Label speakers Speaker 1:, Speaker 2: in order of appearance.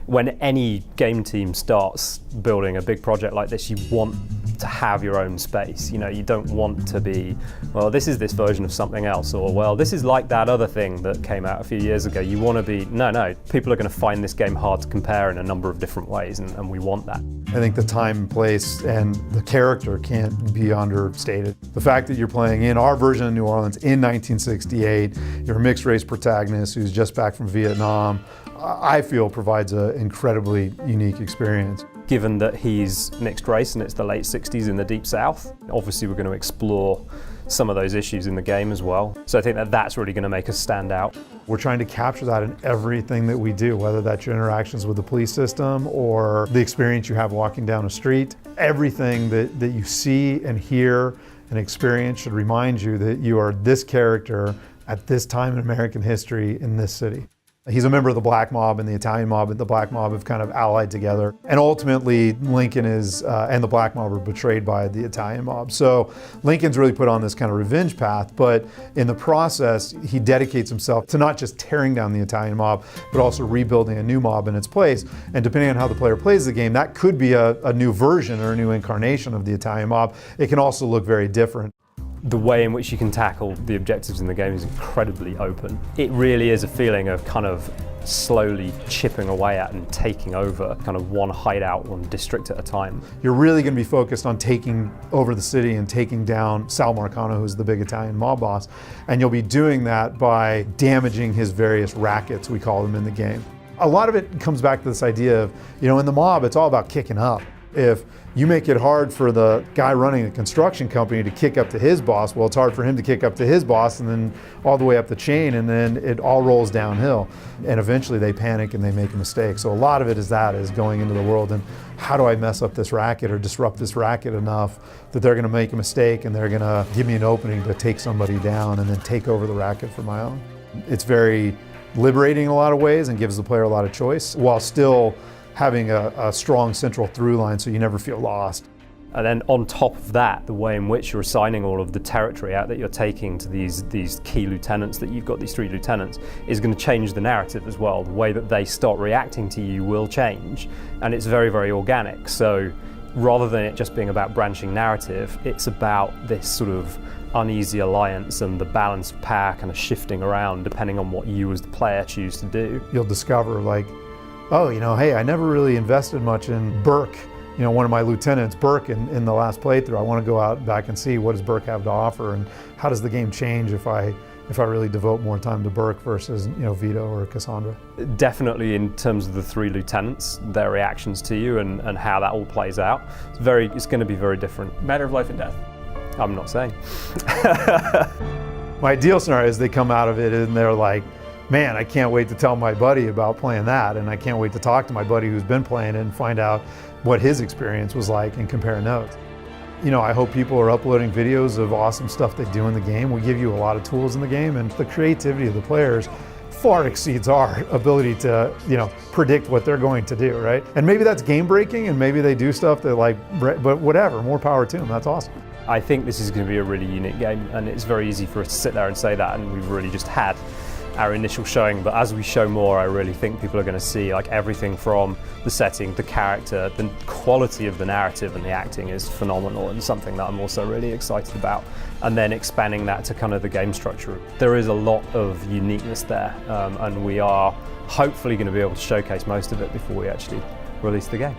Speaker 1: When any game team starts building a big project like this, you want to have your own space. You know, you don't want to be, well, this is this version of something else, or well, this is like that other thing that came out a few years ago. You want to be, no, people are going to find this game hard to compare in a number of different ways, and we want that.
Speaker 2: I think the time and place and the character can't be understated. The fact that you're playing in our version of New Orleans in 1968, you're a mixed race protagonist who's just back from Vietnam, I feel provides an incredibly unique experience.
Speaker 1: Given that he's mixed race and it's the late 60s in the Deep South, obviously we're going to explore some of those issues in the game as well. So I think that that's really going to make us stand out.
Speaker 2: We're trying to capture that in everything that we do, whether that's your interactions with the police system or the experience you have walking down a street. Everything that you see and hear and experience should remind you that you are this character at this time in American history in this city. He's a member of the Black Mob and the Italian Mob, and the Black Mob have kind of allied together. And ultimately, Lincoln is, and the Black Mob are betrayed by the Italian Mob. So Lincoln's really put on this kind of revenge path, but in the process, he dedicates himself to not just tearing down the Italian Mob, but also rebuilding a new mob in its place. And depending on how the player plays the game, that could be a new version or a new incarnation of the Italian Mob. It can also look very different.
Speaker 1: The way in which you can tackle the objectives in the game is incredibly open. It really is a feeling of kind of slowly chipping away at and taking over kind of one hideout, one district at a time.
Speaker 2: You're really going to be focused on taking over the city and taking down Sal Marcano, who's the big Italian mob boss. And you'll be doing that by damaging his various rackets, we call them in the game. A lot of it comes back to this idea of, you know, in the mob, it's all about kicking up. If you make it hard for the guy running the construction company to kick up to his boss, well, it's hard for him to kick up to his boss and then all the way up the chain, and then it all rolls downhill. And eventually they panic and they make a mistake. So a lot of it is going into the world and how do I mess up this racket or disrupt this racket enough that they're gonna make a mistake and they're gonna give me an opening to take somebody down and then take over the racket for my own. It's very liberating in a lot of ways and gives the player a lot of choice while still having a strong central through line so you never feel lost.
Speaker 1: And then on top of that, the way in which you're assigning all of the territory out that you're taking to these key lieutenants, that you've got these 3 lieutenants, is going to change the narrative as well. The way that they start reacting to you will change, and it's very, very organic. So rather than it just being about branching narrative, it's about this sort of uneasy alliance and the balance of power kind of shifting around depending on what you as the player choose to do.
Speaker 2: You'll discover, like, oh, you know, hey, I never really invested much in Burke, you know, one of my lieutenants, Burke, in the last playthrough. I want to go out back and see what does Burke have to offer and how does the game change if I really devote more time to Burke versus, you know, Vito or Cassandra.
Speaker 1: Definitely in terms of the 3 lieutenants, their reactions to you and how that all plays out, it's going to be very different.
Speaker 3: Matter of life and death.
Speaker 1: I'm not saying.
Speaker 2: My ideal scenario is they come out of it and they're like, man, I can't wait to tell my buddy about playing that, and I can't wait to talk to my buddy who's been playing it and find out what his experience was like and compare notes. You know, I hope people are uploading videos of awesome stuff they do in the game. We give you a lot of tools in the game, and the creativity of the players far exceeds our ability to, you know, predict what they're going to do, right? And maybe that's game breaking, and maybe they do stuff that but whatever, more power to them, that's awesome.
Speaker 1: I think this is going to be a really unique game, and it's very easy for us to sit there and say that, and we've really just had our initial showing, but as we show more, I really think people are going to see like everything from the setting, the character, the quality of the narrative and the acting is phenomenal, and something that I'm also really excited about. And then expanding that to kind of the game structure. There is a lot of uniqueness there, and we are hopefully going to be able to showcase most of it before we actually release the game.